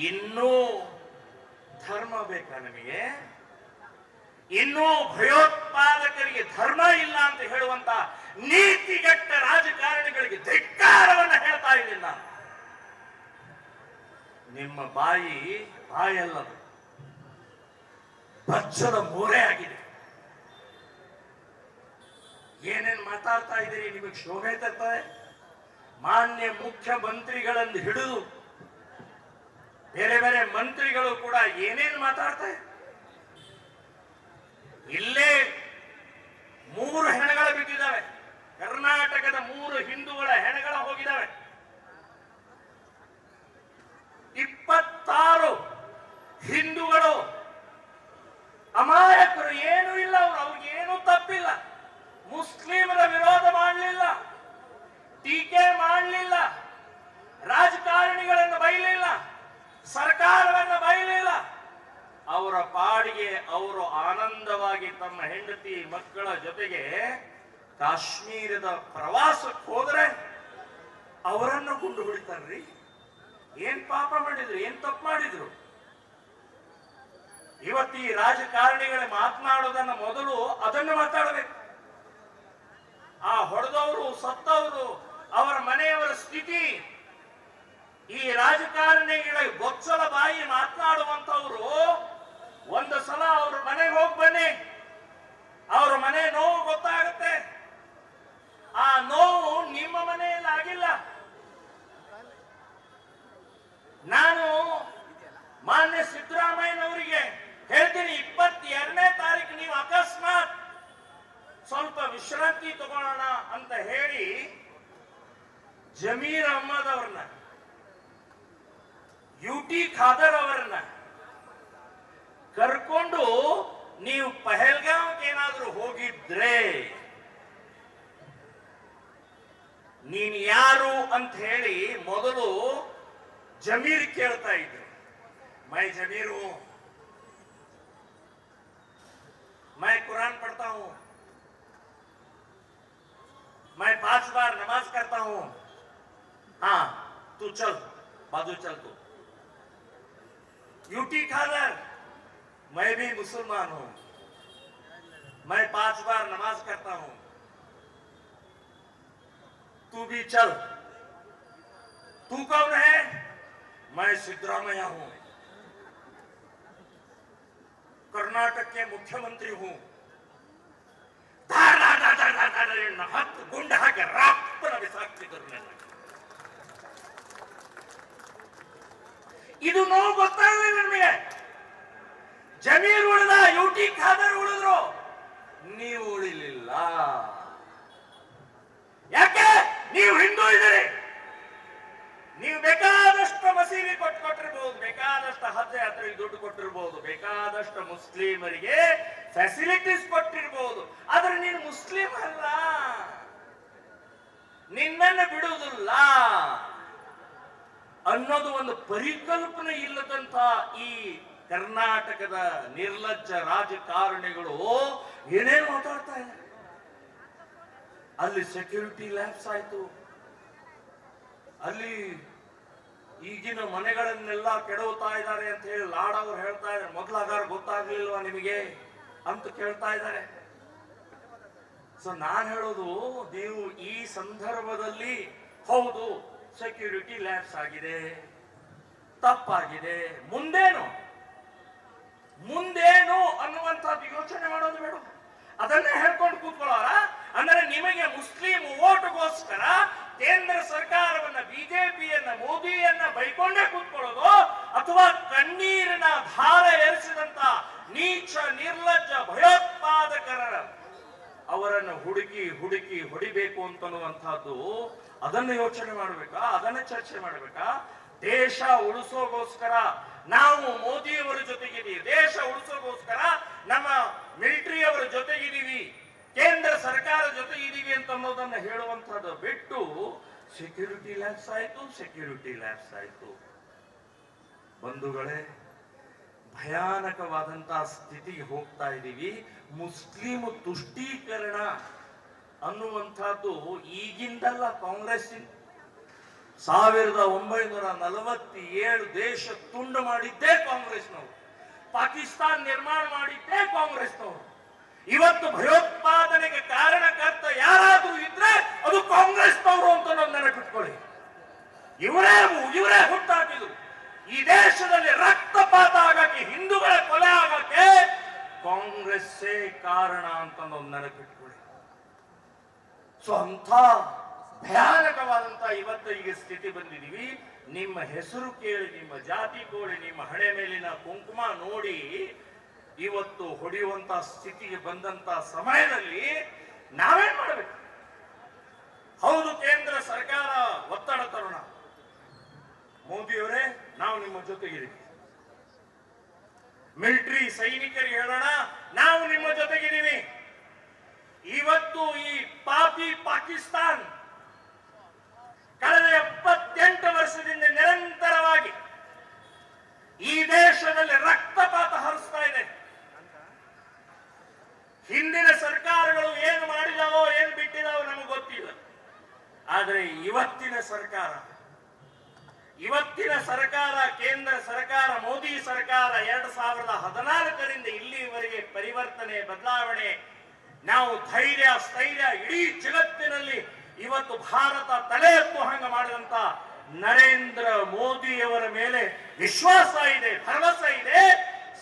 ಇನ್ನೂ ಧರ್ಮ ಬೇಕಾ ನಮಗೆ? ಇನ್ನೂ ಭಯೋತ್ಪಾದಕರಿಗೆ ಧರ್ಮ ಇಲ್ಲ ಅಂತ ಹೇಳುವಂತ ನೀತಿಗೆಟ್ಟ ರಾಜಕಾರಣಿಗಳಿಗೆ ಧಿಕ್ಕಾರವನ್ನು ಹೇಳ್ತಾ ಇದ್ದೀನಿ ನಾನು. ನಿಮ್ಮ ಬಾಯಲ್ಲದು ಬಚ್ಚಲ ಮೋರೆ ಆಗಿದೆ. ಏನೇನ್ ಮಾತಾಡ್ತಾ ಇದ್ದೀರಿ? ನಿಮಗೆ ಶೋಭೆ ತರ್ತದೆ? ಮಾನ್ಯ ಮುಖ್ಯಮಂತ್ರಿಗಳನ್ನು ಹಿಡಿದು ಬೇರೆ ಬೇರೆ ಮಂತ್ರಿಗಳು ಕೂಡ ಏನೇನ್ ಮಾತಾಡ್ತಾರೆ. ಇಲ್ಲೇ 3 ಹೆಣಗಳು ಬಿದ್ದಿದ್ದಾವೆ. ಕರ್ನಾಟಕದ 3 ಹಿಂದೂಗಳ ಹೆಣಗಳ ಹೋಗಿದ್ದಾವೆ. 26 ಹಿಂದೂಗಳು ಅಮಾಯಕರು, ಏನೂ ಇಲ್ಲ, ಅವ್ರಿಗೆ ಏನೂ ತಪ್ಪಿಲ್ಲ. ಮುಸ್ಲಿಮರ ವಿರೋಧ ಮಾಡಲಿಲ್ಲ, ಟೀಕೆ ಮಾಡಲಿಲ್ಲ, ರಾಜಕಾರಣಿಗಳನ್ನು ಬೈಲಿಲ್ಲ, ಸರ್ಕಾರವನ್ನು ಬೈಲಿಲ್ಲ. ಅವರ ಪಾಡಿಗೆ ಅವರು ಆನಂದವಾಗಿ ತಮ್ಮ ಹೆಂಡತಿ ಮಕ್ಕಳ ಜೊತೆಗೆ ಕಾಶ್ಮೀರದ ಪ್ರವಾಸಕ್ಕೆ ಹೋದ್ರೆ ಅವರನ್ನು ಗುಂಡು ಹೊಡಿತಾರ್ರಿ. ಏನ್ ಪಾಪ ಮಾಡಿದ್ರು? ಏನ್ ತಪ್ಪು ಮಾಡಿದ್ರು? ಇವತ್ತು ಈ ರಾಜಕಾರಣಿಗಳು ಮಾತನಾಡೋದನ್ನ ಮೊದಲು ಅದನ್ನು ಮಾತಾಡಬೇಕು. ಆ ಹೊಡೆದವರು, ಸತ್ತವರು, ಅವರ ಮನೆಯವರ ಸ್ಥಿತಿ, ಈ ರಾಜಕಾರಣಿಗಳ ಬೊಚ್ಚಲ ಬಾಯಿ ಮಾತನಾಡುವಂತವರು ಒಂದು ಸಲ ಅವ್ರ ಮನೆಗೆ ಹೋಗಿ ಬನ್ನಿ, ಅವ್ರ ಮನೆ ನೋವು ಗೊತ್ತಾಗುತ್ತೆ. ಆ ನೋವು ನಿಮ್ಮ ಮನೆಯಲ್ಲಿ ಆಗಿಲ್ಲ. ನಾನು ಮಾನ್ಯ ಸಿದ್ದರಾಮಯ್ಯನವರಿಗೆ ಹೇಳ್ತೀನಿ, 22ನೇ ತಾರೀಕು ನೀವು ಅಕಸ್ಮಾತ್ ಸ್ವಲ್ಪ ವಿಶ್ರಾಂತಿ ತಗೊಳ್ಳೋಣ ಅಂತ ಹೇಳಿ ಜಮೀರ್ ಅಹ್ಮದ್ ಅವ್ರನ್ನ, UT ಖಾದರ್ ಅವರನ್ನ ಕರ್ಕೊಂಡು ನೀವು ಪಹಲ್ಗಾಂವ್ಗೆ ಏನಾದ್ರೂ ಹೋಗಿದ್ರೆ ನೀನ್ ಯಾರು ಅಂತ ಹೇಳಿ ಮೊದಲು ಜಮೀರ್ ಕೇಳ್ತಾ ಇದ್ರು. ಮೈ ಜಮೀರ್ ಹೂं, मैं कुरान पढ़ता हूं, मैं 5 बार नमाज करता हूं. हाँ, तू चल, बाजू चल तू. UT खादर, मैं भी मुसलमान हूं, मैं 5 बार नमाज करता हूं, तू भी चल. तू कौन है? मैं सिद्धरामैया हूं, कर्नाटक के मुख्यमंत्री हूं. ಹತ್ತು ಗುಂಡು ಹಾಕಿ ರಾಪ್ಪನ ಬಿಸಾಕ್ತಿದ್ರು ನನ್ನ. ಇದು ನೋವು ಗೊತ್ತಾಗಲಿಲ್ಲ ನಿಮಗೆ. ಜಮೀರ್ ಉಳಿದ, UT ಖಾದರ್ ಉಳಿದ್ರು, ನೀವು ಉಳಿಲಿಲ್ಲ. ಯಾಕೆ? ನೀವು ಹಿಂದೂ ಇದ್ದೀರಿ. ನೀವು ಬೇಕಾದಷ್ಟು ಮಸೀದಿ ಕೊಟ್ಟಿರ್ಬಹುದು, ಬೇಕಾದಷ್ಟು ಹಜ್ ಯಾತ್ರೆಗೆ ದುಡ್ಡು ಕೊಟ್ಟಿರ್ಬಹುದು, ಬೇಕಾದಷ್ಟು ಮುಸ್ಲಿಮರಿಗೆ ಫೆಸಿಲಿಟೀಸ್ ಕೊಟ್ಟಿರ್ಬಹುದು. ಆದ್ರೆ ನೀನು ಮುಸ್ಲಿಂ ಅಲ್ಲ, ನಿನ್ನನ್ನು ಬಿಡುವುದಿಲ್ಲ ಅನ್ನೋದು ಒಂದು ಪರಿಕಲ್ಪನೆ ಇಲ್ಲದಂತ ಈ ಕರ್ನಾಟಕದ ನಿರ್ಲಜ್ಜ ರಾಜಕಾರಣಿಗಳು ಏನೇನು ಮಾತಾಡ್ತಾ ಇದ್ದಾರೆ. ಅಲ್ಲಿ ಸೆಕ್ಯೂರಿಟಿ ಲ್ಯಾಬ್ಸ್ ಆಯ್ತು, ಅಲ್ಲಿ ಈಗಿನ ಮನೆಗಳನ್ನೆಲ್ಲ ಕೆಡವುತ್ತಾ ಇದ್ದಾರೆ ಅಂತ ಹೇಳಿ ಲಾಡವರು ಹೇಳ್ತಾ ಇದ್ದಾರೆ. ಮೊದಲಾಗಾರ ಗೊತ್ತಾಗ್ಲಿಲ್ವಾ ನಿಮಗೆ ಅಂತ ಕೇಳ್ತಾ ಇದ್ದಾರೆ. ಸೊ ನಾನು ಹೇಳೋದು, ನೀವು ಈ ಸಂದರ್ಭದಲ್ಲಿ ಹೌದು ಸೆಕ್ಯೂರಿಟಿ ಲ್ಯಾಬ್ಸ್ ಆಗಿದೆ, ತಪ್ಪಾಗಿದೆ, ಮುಂದೇನು ಅನ್ನುವಂಥದ್ದು ಯೋಚನೆ ಮಾಡೋದು ಬೇಡ. ಅದನ್ನೇ ಹೇಳ್ಕೊಂಡು ಕೂತ್ಕೊಳ್ಳೋರ ಅಂದ್ರೆ ನಿಮಗೆ ಮುಸ್ಲಿಂ ಓಟ್ಗೋಸ್ಕರ ಕೇಂದ್ರ ಸರ್ಕಾರವನ್ನ, ಬಿಜೆಪಿಯನ್ನ, ಮೋದಿಯನ್ನ ಬೈಕೊಂಡೇ ಕೂತ್ಕೊಳ್ಳೋದು, ಅಥವಾ ಕಣ್ಣೀರಿನ ಧಾರ ಏರಿಸಿದಂತ ನೀಚ ನಿರ್ಲಜ್ಜ ಭಯೋತ್ಪಾದಕರ ಅವರನ್ನು ಹುಡುಕಿ ಹೊಡಿಬೇಕು ಅಂತನ್ನುವಂತಹದ್ದು, ಅದನ್ನು ಯೋಚನೆ ಮಾಡಬೇಕಾ? ಅದನ್ನ ಚರ್ಚೆ ಮಾಡಬೇಕಾ? ದೇಶ ಉಳಿಸೋಗೋಸ್ಕರ ನಾವು ಮೋದಿಯವರ ಜೊತೆಗಿದ್ದೀವಿ, ದೇಶ ಉಳಿಸೋಗೋಸ್ಕರ ನಮ್ಮ ಮಿಲಿಟರಿಯವರ ಜೊತೆಗಿದ್ದೀವಿ, ಕೇಂದ್ರ ಸರ್ಕಾರ ಜೊತೆಗಿದ್ದೀವಿ ಅಂತ ಅನ್ನೋದನ್ನ ಹೇಳುವಂತಹದ್ದು ಬಿಟ್ಟು ಸೆಕ್ಯೂರಿಟಿ ಲ್ಯಾಬ್ಸ್ ಆಯ್ತು. ಬಂಧುಗಳೇ, ಭಯಾನಕವಾದಂತಹ ಸ್ಥಿತಿಗೆ ಹೋಗ್ತಾ ಇದ್ದೀವಿ. ಮುಸ್ಲಿಂ ತುಷ್ಟೀಕರಣ ಅನ್ನುವಂಥದ್ದು ಈಗಿಂದಲ್ಲ, ಕಾಂಗ್ರೆಸ್ 1947 ದೇಶ ತುಂಡು ಮಾಡಿದ್ದೇ ಕಾಂಗ್ರೆಸ್ನವರು, ಪಾಕಿಸ್ತಾನ್ ನಿರ್ಮಾಣ ಮಾಡಿದ್ದೇ ಕಾಂಗ್ರೆಸ್ನವರು. ಇವತ್ತು ಭಯೋತ್ಪಾದನೆಗೆ ಕಾರಣಕರ್ತ ಯಾರಾದ್ರೂ ಇದ್ರೆ ಅದು ಕಾಂಗ್ರೆಸ್ನವರು ಅಂತ ನಾವು ನೆನಪಿಟ್ಕೊಳ್ಳಿ. ಇವರೇ ಹುಟ್ಟಾಕಿದ್ರು. ಈ ದೇಶದಲ್ಲಿ ರಕ್ತಪಾತ ಆಗಕ್ಕೆ, ಹಿಂದೂಗಳ ಕೊಲೆ ಆಗಕ್ಕೆ ಕಾಂಗ್ರೆಸ್ಸೇ ಕಾರಣ ಅಂತ ನಾವು ನೆನಪಿಟ್ಕೊಳ್ಳಿ. ಸೊ ಅಂತ ಭಯಾನಕವಾದಂತ ಇವತ್ತು ಈಗ ಸ್ಥಿತಿ ಬಂದಿದೀವಿ. ನಿಮ್ಮ ಹೆಸರು ಕೇಳಿ, ನಿಮ್ಮ ಜಾತಿ ಕೋಳಿ, ನಿಮ್ಮ ಹಣೆ ಮೇಲಿನ ಕುಂಕುಮ ನೋಡಿ ಇವತ್ತು ಹೊಡೆಯುವಂತ ಸ್ಥಿತಿಗೆ ಬಂದಂತ ಸಮಯದಲ್ಲಿ ನಾವೇನ್ ಮಾಡಬೇಕು? ಹೌದು, ಕೇಂದ್ರ ಸರ್ಕಾರ ಒತ್ತಡ ತರೋಣ. ಮೋದಿಯವರೇ, ನಾವು ನಿಮ್ಮ ಜೊತೆಗಿದ್ದೀವಿ. ಮಿಲಿಟರಿ ಸೈನಿಕರಿಗೆ ಹೇಳೋಣ, ನಾವು ನಿಮ್ಮ ಜೊತೆಗಿದ್ದೀವಿ. ಇವತ್ತು ಈ ಪಾಪಿ ಪಾಕಿಸ್ತಾನ್ ಕಳೆದ 78 ವರ್ಷದಿಂದ ನಿರಂತರವಾಗಿ ಈ ದೇಶದಲ್ಲಿ ರಕ್ತಪಾತ ಹರಿಸ್ತಾ ಇದೆ. ಹಿಂದಿನ ಸರ್ಕಾರಗಳು ಏನು ಮಾಡಿದಾವೋ ಏನು ಬಿಟ್ಟಿದಾವೋ ನಮಗೆ ಗೊತ್ತಿಲ್ಲ. ಆದರೆ ಇವತ್ತಿನ ಸರ್ಕಾರ, ಕೇಂದ್ರ ಸರ್ಕಾರ, ಮೋದಿ ಸರ್ಕಾರ 2014ರಿಂದ ಇಲ್ಲಿವರೆಗೆ ಪರಿವರ್ತನೆ, ಬದಲಾವಣೆ, ನಾವು ಧೈರ್ಯ, ಸ್ಥೈರ್ಯ, ಇಡೀ ಜಗತ್ತಿನಲ್ಲಿ ಇವತ್ತು ಭಾರತ ತಲೆ ಎತ್ತು ಹಂಗ ಮಾಡಿದಂತ ನರೇಂದ್ರ ಮೋದಿಯವರ ಮೇಲೆ ವಿಶ್ವಾಸ ಇದೆ, ಭರವಸೆ ಇದೆ,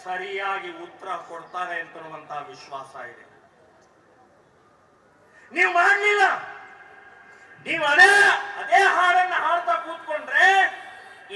ಸರಿಯಾಗಿ ಉತ್ತರ ಕೊಡ್ತಾರೆ ಅಂತನ್ನುವಂತ ವಿಶ್ವಾಸ ಇದೆ. ನೀವು ಮಾಡಲಿಲ್ಲ, ನೀವು ಅದೇ ಹಾಡನ್ನ ಹಾಡ್ತಾ ಕೂತ್ಕೊಂಡ್ರೆ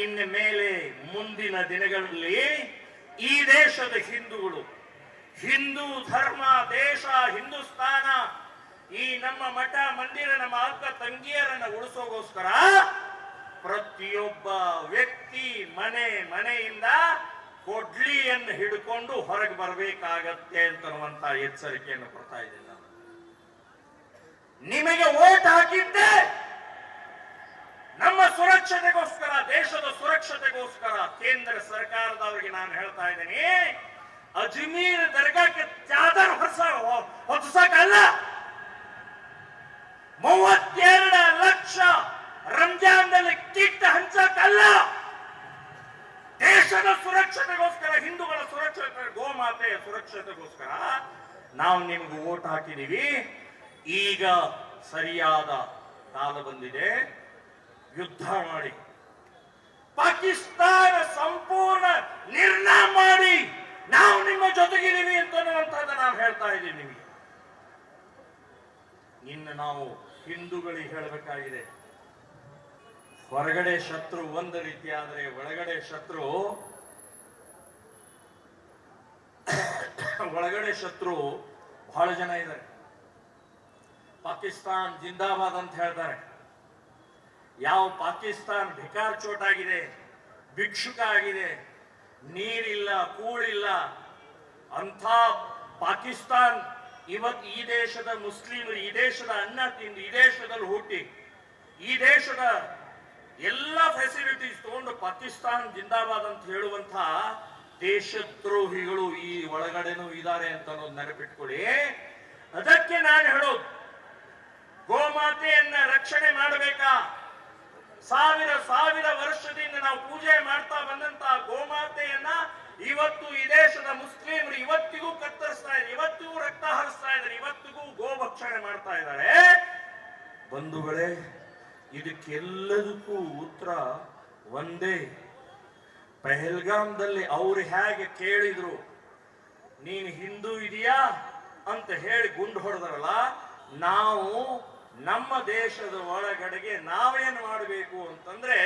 ಇನ್ನು ಮೇಲೆ ಮುಂದಿನ ದಿನಗಳಲ್ಲಿ ಈ ದೇಶದ ಹಿಂದೂಗಳು, ಹಿಂದೂ ಧರ್ಮ, ದೇಶ, ಹಿಂದೂಸ್ತಾನ, ಈ ನಮ್ಮ ಮಠ ಮಂದಿರ, ನಮ್ಮ ಅಕ್ಕ ತಂಗಿಯರನ್ನ ಉಳಿಸೋಗೋಸ್ಕರ ಪ್ರತಿಯೊಬ್ಬ ವ್ಯಕ್ತಿ ಮನೆಯಿಂದ ಕೊಡ್ಲಿಯನ್ನು ಹಿಡ್ಕೊಂಡು ಹೊರಗೆ ಬರಬೇಕಾಗತ್ತೆ ಅಂತನ್ನುವಂತ ಎಚ್ಚರಿಕೆಯನ್ನು ಕೊಡ್ತಾ ಇದ್ದೀನಿ. ನಾನು ನಿಮಗೆ ವೋಟ್ ಹಾಕಿದ್ದೆ ನಮ್ಮ ಸುರಕ್ಷತೆಗೋಸ್ಕರ, ದೇಶದ ಸುರಕ್ಷತೆಗೋಸ್ಕರ. ಕೇಂದ್ರ ಸರ್ಕಾರದವರಿಗೆ ನಾನು ಹೇಳ್ತಾ ಇದ್ದೀನಿ, ಅಜ್ಮೀರ್ ದರ್ಗಾಕ್ಕೆ ಚಾದರ್ ಹೊಸಕಲ್ಲ, 32 ಲಕ್ಷ ರಂಜಾನ್ನಲ್ಲಿ ಕಿಟ್ ಹಂಚಕಲ್ಲ. ದೇಶದ ಸುರಕ್ಷತೆಗೋಸ್ಕರ, ಹಿಂದೂಗಳ ಸುರಕ್ಷತೆ, ಗೋಮಾತೆಯ ಸುರಕ್ಷತೆಗೋಸ್ಕರ ನಾವು ನಿಮ್ಗೆ ವೋಟ್ ಹಾಕಿದೀವಿ. ಈಗ ಸರಿಯಾದ ಕಾಲ ಬಂದಿದೆ, ಯುದ್ಧ ಮಾಡಿ ಪಾಕಿಸ್ತಾನ ಸಂಪೂರ್ಣ ನಿರ್ನಾಮ ಮಾಡಿ ನಾವು ನಿಮ್ಮ ಜೊತೆಗಿದ್ದೀವಿ ಅಂತನ್ನುವಂಥದ್ದು ನಾವು ಹೇಳ್ತಾ ಇದ್ದೀವಿ ನಿಮಗೆ. ಇನ್ನು ನಾವು ಹಿಂದೂಗಳಿಗೆ ಹೇಳಬೇಕಾಗಿದೆ, ಹೊರಗಡೆ ಶತ್ರು ಒಂದು ರೀತಿ ಆದ್ರೆ ಒಳಗಡೆ ಶತ್ರು ಬಹಳ ಜನ ಇದ್ದಾರೆ. ಪಾಕಿಸ್ತಾನ್ ಜಿಂದಾಬಾದ್ ಅಂತ ಹೇಳ್ತಾರೆ. ಯಾವ ಪಾಕಿಸ್ತಾನ್ ಭಿಕಾರ್ ಚೋಟಾಗಿದೆ, ಭಿಕ್ಷುಕ ಆಗಿದೆ, ನೀರಿಲ್ಲ, ಕೂಳಿಲ್ಲ ಅಂಥ ಪಾಕಿಸ್ತಾನ್ ಇವತ್ತು ಈ ದೇಶದ ಮುಸ್ಲಿಮರು, ಈ ದೇಶದ ಅನ್ನ ತಿಂದು, ಈ ದೇಶದಲ್ಲಿ ಹುಟ್ಟಿ, ಈ ದೇಶದ ಎಲ್ಲ ಫೆಸಿಲಿಟೀಸ್ ತಗೊಂಡು ಪಾಕಿಸ್ತಾನ್ ಜಿಂದಾಬಾದ್ ಅಂತ ಹೇಳುವಂತ ದೇಶದ್ರೋಹಿಗಳು ಈ ಒಳಗಡೆನೂ ಇದ್ದಾರೆ ಅಂತ ಅನ್ನೋದು ನೆನಪಿಟ್ಕೊಳ್ಳಿ. ಅದಕ್ಕೆ ನಾನು ಹೇಳೋದು, ಗೋಮಾತೆಯನ್ನ ರಕ್ಷಣೆ ಮಾಡಬೇಕಾ? ಸಾವಿರ ವರ್ಷದಿಂದ ನಾವು ಪೂಜೆ ಮಾಡ್ತಾ ಬಂದಂತ ಗೋಮಾತೆಯನ್ನ ಇವತ್ತು ಈ ದೇಶದ ಮುಸ್ಲಿಮರು ಇವತ್ತಿಗೂ ಕತ್ತರಿಸ್ತಾ ಇದ್ದಾರೆ, ಇವತ್ತಿಗೂ ರಕ್ತ ಹರಿಸ್ತಾ ಇದ್ದಾರೆ, ಇವತ್ತಿಗೂ ಗೋಭಕ್ಷಣೆ ಮಾಡ್ತಾ ಇದ್ದಾರೆ. ಬಂಧುಗಳೇ, ಇದಕ್ಕೆಲ್ಲದಕ್ಕೂ ಉತ್ತರ ಒಂದೇ. ಪಹಲ್ಗಾಮ್ದಲ್ಲಿ ಅವ್ರು ಹೇಗೆ ಕೇಳಿದ್ರು, ನೀನು ಹಿಂದೂ ಇದೆಯಾ ಅಂತ ಹೇಳಿ ಗುಂಡು ಹೊಡೆದರಲ್ಲ, ನಾವು ನಮ್ಮ ದೇಶದ ಒಳಗಡೆಗೆ ನಾವೇನು ಮಾಡಬೇಕು ಅಂತಂದ್ರೆ,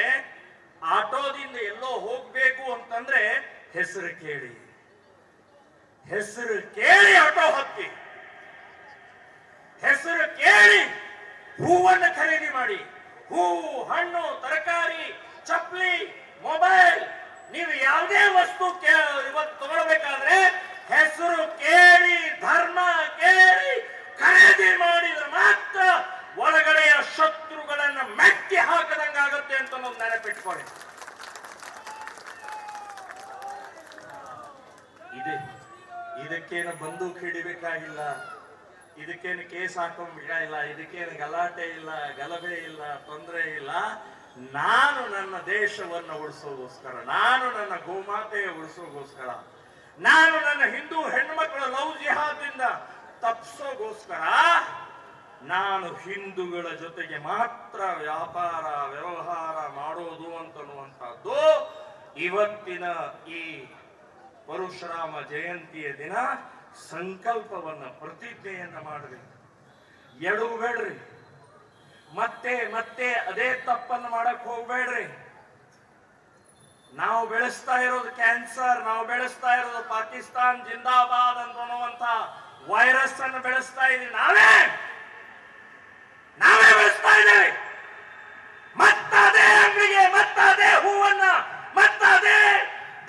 ಆಟೋದಿಂದ ಎಲ್ಲೋ ಹೋಗ್ಬೇಕು ಅಂತಂದ್ರೆ ಹೆಸರು ಕೇಳಿ ಆಟೋ ಹತ್ತಿ, ಹೆಸರು ಕೇಳಿ ಹೂವನ್ನು ಖರೀದಿ ಮಾಡಿ, ಹೂವು, ಹಣ್ಣು, ತರಕಾರಿ, ಚಪ್ಪಲಿ, ಮೊಬೈಲ್, ನೀವು ಯಾವುದೇ ವಸ್ತು ಇವತ್ತು ತಗೊಳ್ಬೇಕಾದ್ರೆ ಹೆಸರು ಕೇಳಿ, ಧರ್ಮ ಕೇಳಿ ಖರೀದಿ ಮಾಡಿದ್ರೆ ಮಾತ್ರ ಒಳಗಡೆಯ ಶತ್ರುಗಳನ್ನ ಮೆಟ್ಟಿ ಹಾಕದಂಗಾಗುತ್ತೆ ಅಂತ ಒಂದು ನೆನಪಿಟ್ಕೊಳ್ಳಿ. ಇದಕ್ಕೇನು ಬಂದೂಕ್ ಹಿಡಿಬೇಕಾಗಿಲ್ಲ, ಇದಕ್ಕೇನು ಕೇಸ್ ಹಾಕೊಂಡ್ಬಿಟ್ಟಿಲ್ಲ, ಇದಕ್ಕೇನು ಗಲಾಟೆ ಇಲ್ಲ, ಗಲಭೆ ಇಲ್ಲ, ತೊಂದರೆ ಇಲ್ಲ. ನಾನು ನನ್ನ ದೇಶವನ್ನು ಉಳಿಸೋಗೋಸ್ಕರ, ನಾನು ನನ್ನ ಗೋಮಾತೆಯ ಉಳಿಸೋಗೋಸ್ಕರ, ನಾನು ನನ್ನ ಹಿಂದೂ ಹೆಣ್ಮಕ್ಳ ಲವ್ ಜಿಹಾದಿಂದ ತಪ್ಪಿಸೋಗೋಸ್ಕರ ನಾನು ಹಿಂದೂಗಳ ಜೊತೆಗೆ ಮಾತ್ರ ವ್ಯಾಪಾರ ವ್ಯವಹಾರ ಮಾಡೋದು ಅಂತನ್ನುವಂಥದ್ದು ಇವತ್ತಿನ ಈ ಪರಶುರಾಮ ಜಯಂತಿಯ ದಿನ ಸಂಕಲ್ಪವನ್ನ ಪ್ರತಿಜ್ಞೆಯನ್ನ ಮಾಡಬೇಕು. ಎಡವಬೇಡ್ರಿ, ಮತ್ತೆ ಮತ್ತೆ ಅದೇ ತಪ್ಪನ್ನು ಮಾಡಕ್ ಹೋಗ್ಬೇಡ್ರಿ. ನಾವು ಬೆಳೆಸ್ತಾ ಇರೋದು ಕ್ಯಾನ್ಸರ್, ನಾವು ಬೆಳೆಸ್ತಾ ಇರೋದು ಪಾಕಿಸ್ತಾನ್ ಜಿಂದಾಬಾದ್ ಅನ್ನುವಂತ ವೈರಸ್ ಅನ್ನು ಬೆಳೆಸ್ತಾ ಇದೀವಿ. ನಾವೇ ಬೆಳೆಸ್ತಾ ಇದ್ದೇವೆ. ಮತ್ತದೇ ಅಂಗಡಿಗೆ, ಮತ್ತದೇ ಹೂವನ್ನ, ಮತ್ತದೇ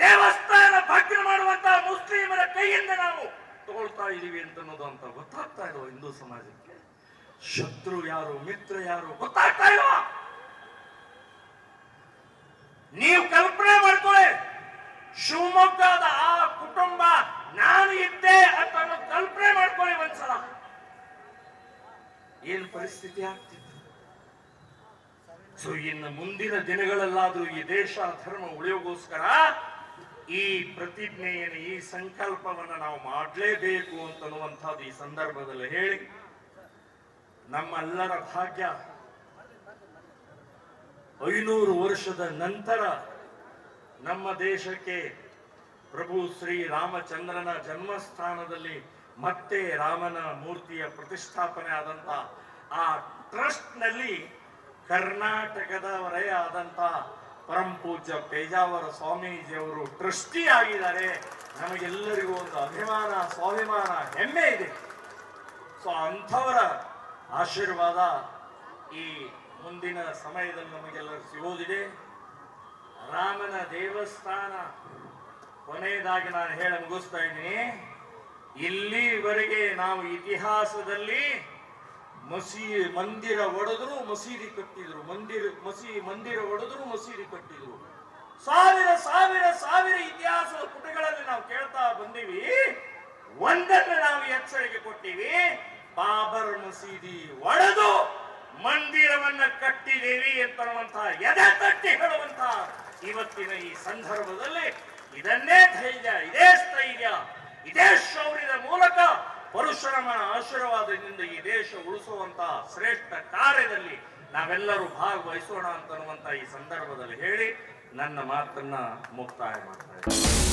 ದೇವಸ್ಥಾನ ಭಗ್ನ ಮಾಡುವಂತ ಮುಸ್ಲಿಮರ ಕೈಯಿಂದ ನಾವು ತಗೊಳ್ತಾ ಇದೀವಿ ಅಂತ ಗೊತ್ತಾಗ್ತಾ ಇಲ್ವ ಹಿಂದೂ ಸಮಾಜಕ್ಕೆ? ಶತ್ರು ಯಾರು ಮಿತ್ರ ಯಾರು ಗೊತ್ತಾಗ್ತಾ ಇಲ್ವ? ನೀವು ಕಲ್ಪನೆ ಮಾಡ್ಕೊಳ್ಳಿ, ಶಿವಮೊಗ್ಗದ ಆ ಕುಟುಂಬ ನಾನು ಇದ್ದೆ ಅಂತ ಕಲ್ಪನೆ ಮಾಡ್ಕೊಳ್ಳಿ ಒಂದ್ಸಲ, ಏನ್ ಪರಿಸ್ಥಿತಿ ಆಗ್ತಿತ್ತು. ಸೊ ಇನ್ನು ಮುಂದಿನ ದಿನಗಳಲ್ಲಾದ್ರೂ ಈ ದೇಶ ಧರ್ಮ ಉಳಿಯೋಗೋಸ್ಕರ ಈ ಪ್ರತಿಜ್ಞೆಯನ್ನು, ಈ ಸಂಕಲ್ಪವನ್ನು ನಾವು ಮಾಡಲೇಬೇಕು ಅಂತನ್ನುವಂಥದ್ದು ಈ ಸಂದರ್ಭದಲ್ಲಿ ಹೇಳಿ, ನಮ್ಮೆಲ್ಲರ ಭಾಗ್ಯ 500 ವರ್ಷದ ನಂತರ ನಮ್ಮ ದೇಶಕ್ಕೆ ಪ್ರಭು ಶ್ರೀ ರಾಮಚಂದ್ರನ ಜನ್ಮಸ್ಥಾನದಲ್ಲಿ ಮತ್ತೆ ರಾಮನ ಮೂರ್ತಿಯ ಪ್ರತಿಷ್ಠಾಪನೆ ಆದಂತ ಆ ಟ್ರಸ್ಟ್ ನಲ್ಲಿ ಕರ್ನಾಟಕದವರೇ ಆದಂತ ಪರಂ ಪೂಜ್ಯ ಪೇಜಾವರ ಸ್ವಾಮೀಜಿಯವರು ಟ್ರಸ್ಟಿ ಆಗಿದ್ದಾರೆ. ನಮಗೆಲ್ಲರಿಗೂ ಒಂದು ಅಭಿಮಾನ, ಸ್ವಾಭಿಮಾನ, ಹೆಮ್ಮೆ ಇದೆ. ಸೊ ಅಂಥವರ ಆಶೀರ್ವಾದ ಈ ಮುಂದಿನ ಸಮಯದಲ್ಲಿ ನಮಗೆಲ್ಲರೂ ಸಿಗೋದಿದೆ. ರಾಮನ ದೇವಸ್ಥಾನ ಕೊನೆಯದಾಗಿ ನಾನು ಹೇಳಿ ಮುಗಿಸ್ತಾ ಇದ್ದೀನಿ. ಇಲ್ಲಿವರೆಗೆ ನಾವು ಇತಿಹಾಸದಲ್ಲಿ ಮಂದಿರ ಒಡೆದ್ರು ಮಸೀದಿ ಕಟ್ಟಿದ್ರು, ಮಂದಿರ ಒಡೆದ್ರು ಮಸೀದಿ ಕಟ್ಟಿದ್ರು. ಸಾವಿರ ಇತಿಹಾಸದ ಪುಟಗಳಲ್ಲಿ ನಾವು ಕೇಳ್ತಾ ಬಂದೀವಿ. ಒಂದನ್ನು ನಾವು ಎಚ್ಚರಿಕೆ ಕೊಟ್ಟಿವಿ, ಬಾಬರ್ ಮಸೀದಿ ಒಡೆದು ಮಂದಿರವನ್ನ ಕಟ್ಟಿದೇವಿ ಅಂತನ್ನುವಂತಹ ಎದೆ ತಟ್ಟಿ ಹೇಳುವಂತ ಇವತ್ತಿನ ಈ ಸಂದರ್ಭದಲ್ಲಿ ಇದನ್ನೇ ಧೈರ್ಯ, ಇದೇ ಸ್ಥೈರ್ಯ, ಇದೇ ಶೌರ್ಯದ ಮೂಲಕ ಪರಶುರಾಮನ ಆಶೀರ್ವಾದದಿಂದ ಈ ದೇಶ ಉಳಿಸುವಂತ ಶ್ರೇಷ್ಠ ಕಾರ್ಯದಲ್ಲಿ ನಾವೆಲ್ಲರೂ ಭಾಗವಹಿಸೋಣ ಅಂತನ್ನುವಂತ ಈ ಸಂದರ್ಭದಲ್ಲಿ ಹೇಳಿ ನನ್ನ ಮಾತನ್ನ ಮುಕ್ತಾಯ ಮಾಡ್ತಾ ಇದ್ದೀನಿ.